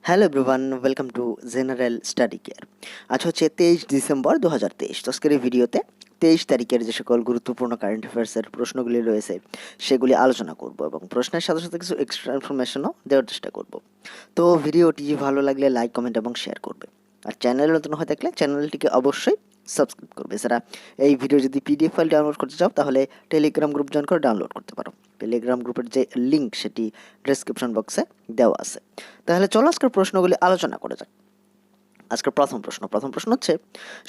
Hello everyone, welcome to general study care. আজ হচ্ছে 23 December 2023। তো আজকের এই ভিডিওতে 23 তারিখের যে সকল গুরুত্বপূর্ণ কারেন্ট অ্যাফেয়ার্সের প্রশ্নগুলি রয়েছে সেগুলি আলোচনা করব এবং প্রশ্নের সাথে সাথে কিছু এক্সট্রা ইনফরমেশনও দেওয়ার চেষ্টা করব। তো ভিডিওটি ভালো লাগলে লাইক, কমেন্ট এবং শেয়ার করবে। আর চ্যানেলে নতুন হয়ে থাকলে চ্যানেলটিকে অবশ্যই সাবস্ক্রাইব করবে। এছাড়া এই ভিডিও যদি পিডিএফ ফাইল ডাউনলোড করতে চাও তাহলে টেলিগ্রাম গ্রুপ জয়েন করে ডাউনলোড করতে পারো। টেলিগ্রাম গ্রুপের যে লিঙ্ক সেটি ডেসক্রিপশন বক্সে দেওয়া আছে। তাহলে চলো আজকের প্রশ্নগুলি আলোচনা করা যাক। আজকের প্রথম প্রশ্ন হচ্ছে,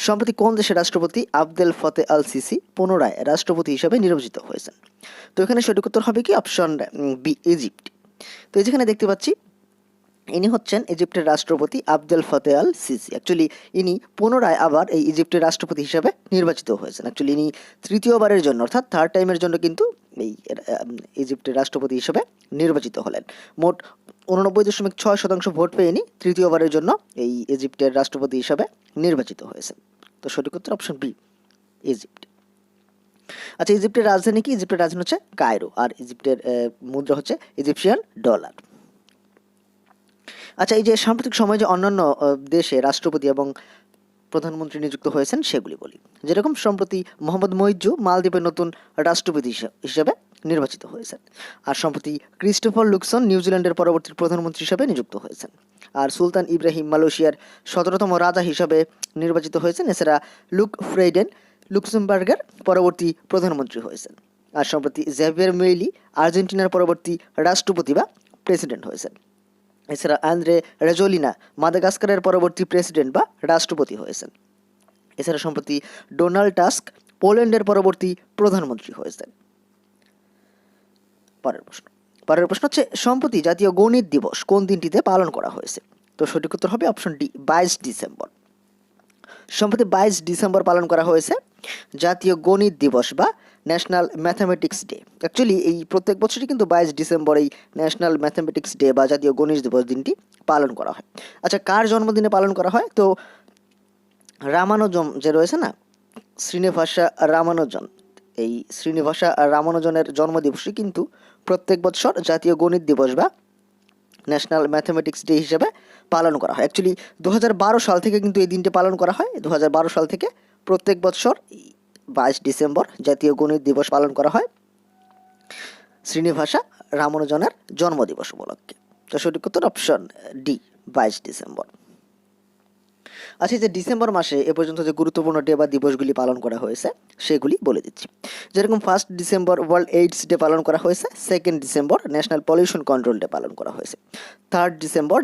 সম্প্রতি কোন দেশের রাষ্ট্রপতি আবদেল ফতে আল সিসি পুনরায় রাষ্ট্রপতি হিসেবে নির্বাচিত হয়েছেন? তো এখানে সঠিক উত্তর হবে কি অপশন বি, ইজিপ্ট। তো এই যেখানে দেখতে পাচ্ছি ইনি হচ্ছেন ইজিপ্টের রাষ্ট্রপতি আবদেল ফতে আল সিসি। অ্যাকচুয়ালি ইনি পুনরায় আবার এই ইজিপ্টের রাষ্ট্রপতি হিসেবে নির্বাচিত হয়েছেন। অ্যাকচুয়ালি ইনি তৃতীয়বারের জন্য অর্থাৎ থার্ড টাইমের জন্য কিন্তু এই ইজিপ্টের রাষ্ট্রপতি হিসেবে নির্বাচিত হলেন। মোট 89.6% ভোট পেয়ে ইনি তৃতীয়বারের জন্য এই ইজিপ্টের রাষ্ট্রপতি হিসেবে নির্বাচিত হয়েছেন। তো সঠিক উত্তর অপশন বি, ইজিপ্ট। আচ্ছা, ইজিপ্টের রাজধানী কি? ইজিপ্টের রাজধানী হচ্ছে কায়রো, আর ইজিপ্টের মুদ্রা হচ্ছে ইজিপশিয়ান ডলার। আচ্ছা, এই যে সাম্প্রতিক সময়ে যে অন্যান্য দেশে রাষ্ট্রপতি এবং প্রধানমন্ত্রী নিযুক্ত হয়েছেন সেগুলি বলি। যেরকম সম্প্রতি মোহাম্মদ মইজু মালদ্বীপের নতুন রাষ্ট্রপতি হিসেবে নির্বাচিত হয়েছেন। আর সম্প্রতি ক্রিস্টোফার লুকসন নিউজিল্যান্ডের পরবর্তী প্রধানমন্ত্রী হিসেবে নিযুক্ত হয়েছেন। আর সুলতান ইব্রাহিম মালয়েশিয়ার 17তম রাজা হিসাবে নির্বাচিত হয়েছেন। এছাড়া লুক ফ্রেইডেন লুক্সেমবার্গের পরবর্তী প্রধানমন্ত্রী হয়েছেন। আর সম্প্রতি জেভিয়ার মেইলি আর্জেন্টিনার পরবর্তী রাষ্ট্রপতি বা প্রেসিডেন্ট হয়েছেন। এছাড়া আন্দ্রে রেজোলিনা মাদাগাস্কারের পরবর্তী প্রেসিডেন্ট বা রাষ্ট্রপতি হয়েছেন। এছাড়া সম্প্রতি ডোনাল্ড টাস্ক পোল্যান্ডের পরবর্তী প্রধানমন্ত্রী হয়েছেন। পরের প্রশ্ন হচ্ছে, সম্প্রতি জাতীয় গণিত দিবস কোন দিনটিতে পালন করা হয়েছে? তো সঠিক উত্তর হবে অপশন ডি, 22 ডিসেম্বর। সম্প্রতি 22 ডিসেম্বর পালন করা হয়েছে জাতীয় গণিত দিবস বা ন্যাশনাল ম্যাথামেটিক্স ডে। অ্যাকচুয়ালি এই প্রত্যেক বছরই কিন্তু 22 ডিসেম্বর এই ন্যাশনাল ম্যাথামেটিক্স ডে বা জাতীয় গণিত দিবস দিনটি পালন করা হয়। আচ্ছা, কার জন্মদিনে পালন করা হয়? তো রামানুজম যে রয়েছে না, শ্রীনিবাসা রামানুজন, এই শ্রীনিবাসা রামানুজনের জন্মদিবসই কিন্তু প্রত্যেক বছর জাতীয় গণিত দিবস বা ন্যাশনাল ম্যাথামেটিক্স ডে হিসেবে পালন করা হয়। অ্যাকচুয়ালি 2012 সাল থেকে কিন্তু এই দিনটি পালন করা হয়। 2012 সাল থেকে প্রত্যেক বছর 22 ডিসেম্বর জাতীয় গণিত দিবস পালন করা হয় শ্রীনিবাসা রামানুজনের জন্মদিবস উপলক্ষে। তো সঠিক উত্তর অপশন ডি, 22 ডিসেম্বর। আচ্ছা, যে ডিসেম্বর মাসে এ পর্যন্ত যে গুরুত্বপূর্ণ ডে বা দিবসগুলি পালন করা হয়েছে সেগুলি বলে দিচ্ছি। যেরকম 1 ডিসেম্বর ওয়ার্ল্ড এইডস ডে পালন করা হয়েছে। 2 December national pollution control day পালন করা হয়েছে। 3 December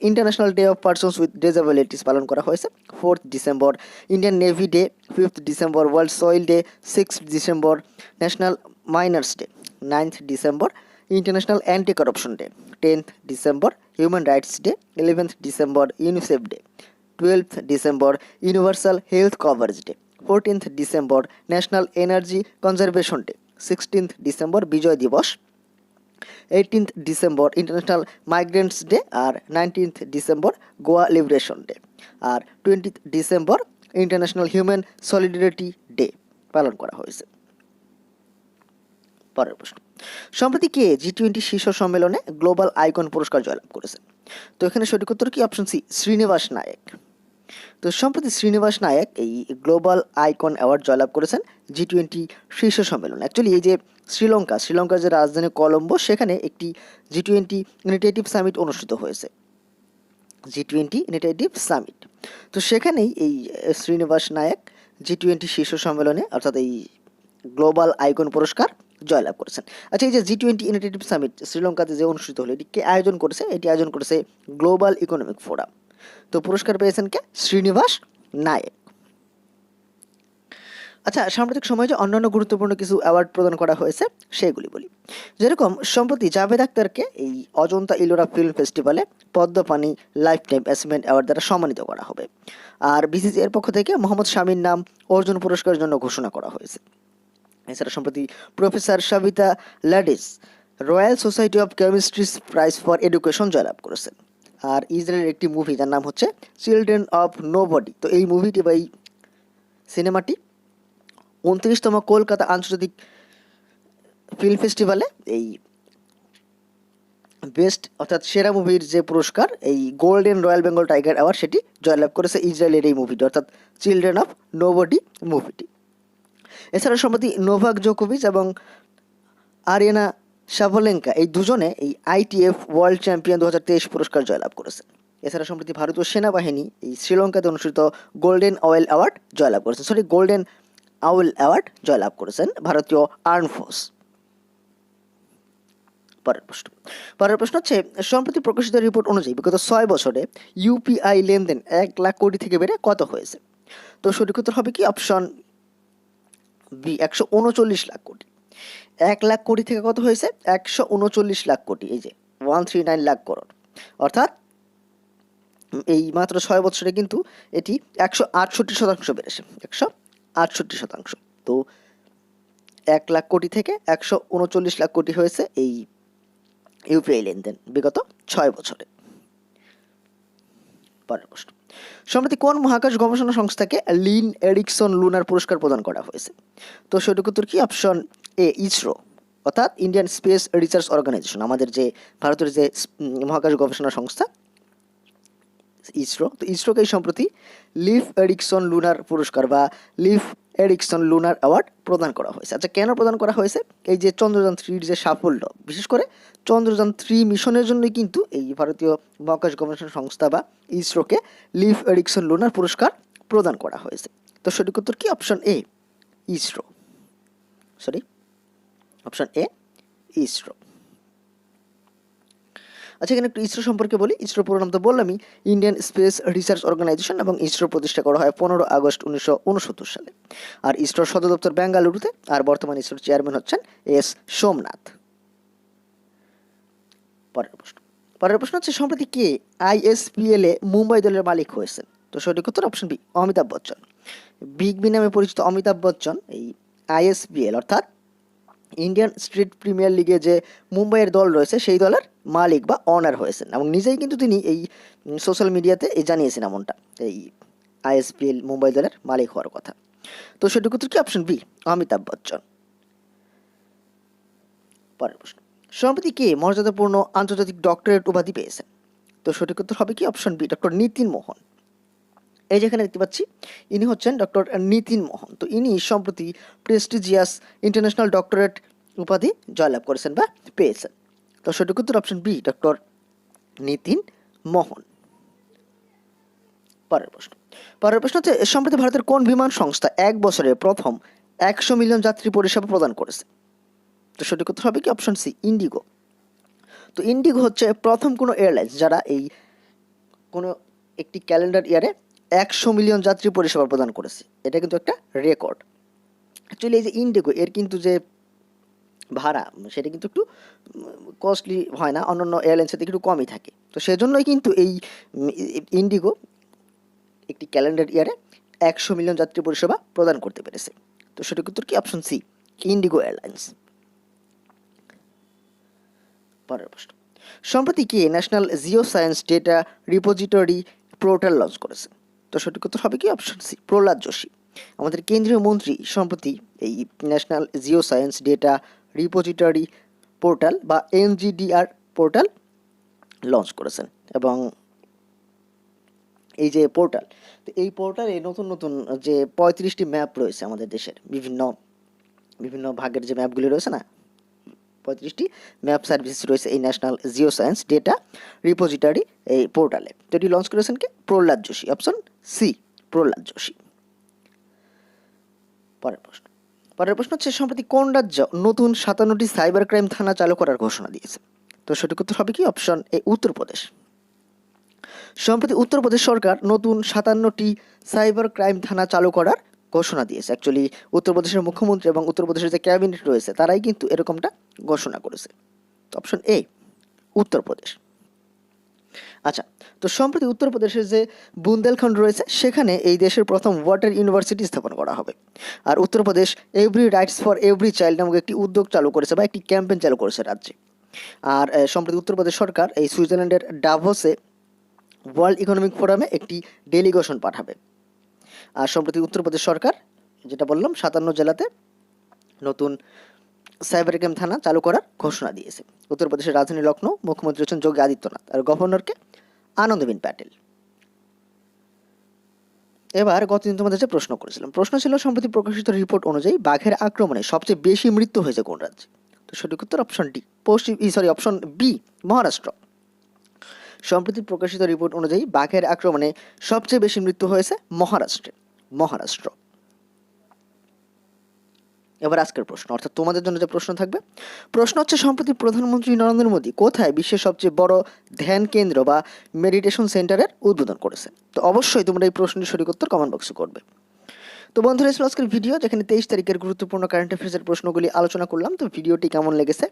international day of persons with disabilities পালন করা হয়েছে। 4 December Indian navy day. 5 December world soil day. 6 December national miners day. 9 December international anti corruption day. 10 December human rights day. 11 December UNICEF day. 12 December universal health coverage day. 14 December national energy conservation day. 16 December বিজয় দিবস। 18 December international migrants day. আর 19 December Goa liberation day. আর 20 December international human solidarity day পালন করা হয়েছে। পরের প্রশ্ন, সম্প্রতি কে G20 শীর্ষ সম্মেলনে গ্লোবাল আইকন পুরস্কার জয়লাভ করেছেন? তো এখানে সঠিক উত্তর কি? Option C, Srinivas Naik. তো সম্প্রতি শ্রীনিবাস নায়েক এই গ্লোবাল আইকন অ্যাওয়ার্ড জয়লাভ করেছেন G20 শীর্ষ সম্মেলন। অ্যাকচুয়ালি এই যে শ্রীলঙ্কার যে রাজধানী কলম্বো, সেখানে একটি G20 ইনিটিয়েটিভ সামিট অনুষ্ঠিত হয়েছে। G20 initiative summit. তো সেখানেই এই শ্রীনিবাস নায়েক G20 শীর্ষ সম্মেলনে অর্থাৎ এই গ্লোবাল আইকন পুরস্কার জয়লাভ করেছেন। আচ্ছা, এই যে G20 ইনিটিয়েটিভ সামিট শ্রীলঙ্কাতে যে অনুষ্ঠিত হলো, এটি কে আয়োজন করেছে? এটি আয়োজন করেছে গ্লোবাল ইকোনমিক ফোরাম। তো পুরস্কার পেয়েছেন কে? শ্রীনিবাস নায়েক। আচ্ছা, সাম্প্রতিক সময়ে যে অন্যান্য গুরুত্বপূর্ণ কিছু অ্যাওয়ার্ড প্রদান করা হয়েছে সেগুলি বলি। যেরকম সম্প্রতি জাভেদ আখতারকে এই অজন্তা ইলোরা ফিল্ম ফেস্টিভ্যালে Padmapani life time achievement award দ্বারা সম্মানিত করা হবে। আর বিসিসিআই এর পক্ষ থেকে মোহাম্মদ শামীর নাম অর্জুন পুরস্কারের জন্য ঘোষণা করা হয়েছে। এছাড়া সম্প্রতি professor Savita Ladage royal society of chemistry's prize for education জয়লাভ করেছেন। আর ইসরায়েলের একটি মুভি, যার নাম হচ্ছে চিলড্রেন অফ নোবডি। তো এই মুভিটি বা এই সিনেমাটি 29তম কলকাতা আন্তর্জাতিক ফিল্ম ফেস্টিভ্যালে এই বেস্ট অর্থাৎ সেরা মুভির যে পুরস্কার এই golden royal Bengal tiger award সেটি জয়লাভ করেছে ইসরায়েলের এই মুভিটি অর্থাৎ চিলড্রেন অফ নোবডি মুভিটি। এছাড়া সম্প্রতি নোভাক জোকোভিচ এবং আরিয়ানা সাভলেঙ্কা এই দুজনে এই ITF ওয়ার্ল্ড চ্যাম্পিয়ন 2023 পুরস্কার জয়লাভ করেছে। এছাড়া সম্প্রতি ভারতীয় সেনাবাহিনী এই শ্রীলঙ্কাতে অনুষ্ঠিত গোল্ডেন আওয়েল অ্যাওয়ার্ড জয়লাভ করেছেন গোল্ডেন আওয়েল অ্যাওয়ার্ড জয়লাভ করেছেন ভারতীয় আর্ম ফোর্স। পরের প্রশ্ন হচ্ছে সম্প্রতি প্রকাশিত রিপোর্ট অনুযায়ী বিগত 6 বছরে UPI লেনদেন 1 লাখ কোটি থেকে বেড়ে কত হয়েছে? তো সঠিক উত্তর হবে কি অপশন বি 139 লাখ কোটি। 1 লাখ কোটি থেকে কত হয়েছে? 139 লাখ কোটি, এই যে 139 লাখ করোড়, অর্থাৎ এই মাত্র 6 বছরে কিন্তু এটি 168% বেড়েছে, 168%। তো 1 লাখ কোটি থেকে 139 লাখ কোটি হয়েছে এই ইউপিআই লেনদেন বিগত 6 বছরে। পরের প্রশ্ন, সম্প্রতি কোন মহাকাশ গবেষণা সংস্থাকে লিন এরিকসন লুনার পুরস্কার প্রদান করা হয়েছে? তো সঠিক উত্তর কি অপশন এ ইসরো অর্থাৎ ইন্ডিয়ান স্পেস রিসার্চ অর্গানাইজেশন, আমাদের যে ভারতের যে মহাকাশ গবেষণা সংস্থা ইসরো, তো ইসরোকেই সম্প্রতি লিভ এরিকসন লুনার পুরস্কার বা লিভ এরিকসন লুনার অ্যাওয়ার্ড প্রদান করা হয়েছে। আচ্ছা, কেন প্রদান করা হয়েছে? এই যে চন্দ্রযান 3 যে সাফল্য, বিশেষ করে চন্দ্রযান 3 মিশনের জন্যই কিন্তু এই ভারতীয় মহাকাশ গবেষণা সংস্থা বা ইসরোকে লিভ এরিকসন লুনার পুরস্কার প্রদান করা হয়েছে। তো সঠিক উত্তর কি option A ISRO, option A ISRO. আচ্ছা, এখানে একটু ইসরো সম্পর্কে বলি। ইসরো পুরো নাম তো বললামই, ইন্ডিয়ান স্পেস রিসার্চ অর্গানাইজেশন, এবং ইসরো প্রতিষ্ঠা করা হয় 15 আগস্ট 1969 সালে। আর ইসরোর সদর দপ্তর বেঙ্গালুরুতে, আর বর্তমানে ইসরোর চেয়ারম্যান হচ্ছেন এস সোমনাথ। পরের প্রশ্ন হচ্ছে সম্প্রতি কে ISPL এ মুম্বাই দলের মালিক হয়েছেন? তো সঠিক উত্তর option B Amitabh Bachchan. Big B নামে পরিচিত অমিতাভ বচ্চন এই ISPL অর্থাৎ ইন্ডিয়ান স্ট্রিট প্রিমিয়ার লিগে যে মুম্বাইয়ের দল রয়েছে সেই দলের মালিক বা অনার হয়েছেন, এবং নিজেই কিন্তু তিনি এই সোশ্যাল মিডিয়াতে এই জানিয়েছেন এমনটা, এই ISPL মুম্বাই দলের মালিক হওয়ার কথা। তো সঠিক উত্তর কি অপশন বি অমিতাভ বচ্চন। পরের প্রশ্ন, সম্প্রতি কে মর্যাদাপূর্ণ আন্তর্জাতিক ডক্টরেট উপাধি পেয়েছেন? তো সঠিক উত্তর হবে কি অপশন বি ডক্টর নীতিন মোহন। এই যেখানে দেখতে পাচ্ছি ইনি হচ্ছেন ডক্টর নীতিন মোহন। তো ইনি সম্প্রতি প্রেস্টিজিয়াস ইন্টারন্যাশনাল ডক্টরেট উপাধি জয়লাভ করেছেন বা পেয়েছেন। তো সঠিক উত্তর অপশন বি ডক্টর নীতিন মোহন। পরের প্রশ্ন হচ্ছে সম্প্রতি ভারতের কোন বিমান সংস্থা 1 বছরে প্রথম 100 মিলিয়ন যাত্রী পরিষেবা প্রদান করেছে? তো সঠিক উত্তর হবে কি অপশন সি ইন্ডিগো। তো ইন্ডিগো হচ্ছে প্রথম কোনো এয়ারলাইন্স যারা এই কোনো একটি ক্যালেন্ডার ইয়ারে 100 মিলিয়ন যাত্রী পরিষেবা প্রদান করেছে। এটা কিন্তু একটা রেকর্ড। অ্যাকচুয়ালি এই যে ইন্ডিগো এর কিন্তু যে ভাড়া সেটা কিন্তু একটু কস্টলি হয় না, অন্যান্য এয়ারলাইন্সের থেকে একটু কমই থাকে। তো সেজন্যই কিন্তু এই ইন্ডিগো একটি ক্যালেন্ডার ইয়ারে 100 মিলিয়ন যাত্রী পরিষেবা প্রদান করতে পেরেছে। তো সঠিক উত্তর কি অপশন সি ইন্ডিগো এয়ারলাইন্স। পরের প্রশ্ন, সম্প্রতি কে national geo science data repository portal launch করেছে? তো সঠিক উত্তর হবে কি অপশন সি প্রহ্লাদ যোশী। আমাদের কেন্দ্রীয় মন্ত্রী সম্প্রতি এই national geo science data repository portal বা NGDR পোর্টাল লঞ্চ করেছেন। এবং এই যে পোর্টাল, তো এই পোর্টালে নতুন নতুন যে 35টি ম্যাপ রয়েছে আমাদের দেশের বিভিন্ন বিভিন্ন ভাগের যে ম্যাপগুলি রয়েছে না, 35টি ম্যাপ সার্ভিস রয়েছে এই national geo science data repository এই পোর্টালে। তো এটি লঞ্চ করেছেন কে? Prahlad Joshi, option C Prahlad Joshi. পরের প্রশ্ন হচ্ছে সম্প্রতি কোন রাজ্য নতুন 57টি সাইবার ক্রাইম থানা চালু করার ঘোষণা দিয়েছে? তো সঠিক উত্তর হবে কি অপশন এ উত্তরপ্রদেশ। সম্প্রতি উত্তরপ্রদেশ সরকার নতুন 57টি সাইবার ক্রাইম থানা চালু করার ঘোষণা দিয়েছে। অ্যাকচুয়ালি উত্তরপ্রদেশের মুখ্যমন্ত্রী এবং উত্তরপ্রদেশের যে ক্যাবিনেট রয়েছে তারাই কিন্তু এরকমটা ঘোষণা করেছে। Option A Uttar Pradesh. আচ্ছা, তো সম্প্রতি উত্তরপ্রদেশের যে বুন্দেলখণ্ড রয়েছে সেখানে এই দেশের প্রথম ওয়াটার ইউনিভার্সিটি স্থাপন করা হবে। আর Uttar Pradesh every rights for every child নামক একটি উদ্যোগ চালু করেছে বা একটি ক্যাম্পেইন চালু করেছে রাজ্যে। আর সম্প্রতি উত্তরপ্রদেশ সরকার এই সুইজারল্যান্ডের ডাভোসে ওয়ার্ল্ড ইকোনমিক ফোরামে একটি ডেলিগেশন পাঠাবে। আর সম্প্রতি উত্তরপ্রদেশ সরকার যেটা বললাম 57 জেলাতে নতুন সাইবার ক্রাইম থানা চালু করার ঘোষণা দিয়েছে। উত্তরপ্রদেশের রাজধানী লখনৌ, মুখ্যমন্ত্রী হচ্ছেন যোগী আদিত্যনাথ আর গভর্নরকে আনন্দবেন প্যাটেল। এবার গতদিন তোমাদের যে প্রশ্ন করেছিলাম, প্রশ্ন ছিল সম্প্রতি প্রকাশিত রিপোর্ট অনুযায়ী বাঘের আক্রমণে সবচেয়ে বেশি মৃত্যু হয়েছে কোন রাজ্যে? তো সঠিক উত্তর option D, option B, Maharashtra. সম্প্রতি প্রকাশিত রিপোর্ট অনুযায়ী বাঘের আক্রমণে সবচেয়ে বেশি মৃত্যু হয়েছে মহারাষ্ট্র। এবার আজকের প্রশ্ন, অর্থাৎ তোমাদের জন্য যে প্রশ্ন থাকবে, প্রশ্ন হচ্ছে সম্প্রতি প্রধানমন্ত্রী নরেন্দ্র মোদী কোথায় বিশ্বের সবচেয়ে বড় ধ্যান কেন্দ্র বা মেডিটেশন সেন্টারের উদ্বোধন করেছে? তো অবশ্যই তোমরা এই প্রশ্নের সঠিক উত্তর কমেন্ট বক্সে করবে। তো বন্ধুরা, ছিল আজকের ভিডিও, যেখানে 23 তারিখের গুরুত্বপূর্ণ কারেন্ট অ্যাফেয়ার্সের প্রশ্নগুলি আলোচনা করলাম। তো ভিডিওটি কেমন লেগেছে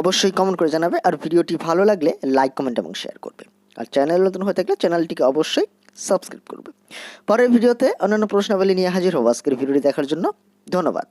অবশ্যই কমেন্ট করে জানাবে, আর ভিডিওটি ভালো লাগলে লাইক, কমেন্ট এবং শেয়ার করবে। আর চ্যানেল নতুন হয়ে থাকলে চ্যানেলটিকে অবশ্যই সাবস্ক্রাইব করবে। পরের ভিডিওতে অন্যান্য প্রশ্নাবলী নিয়ে হাজির হব। আজকের ভিডিওটি দেখার জন্য ধন্যবাদ।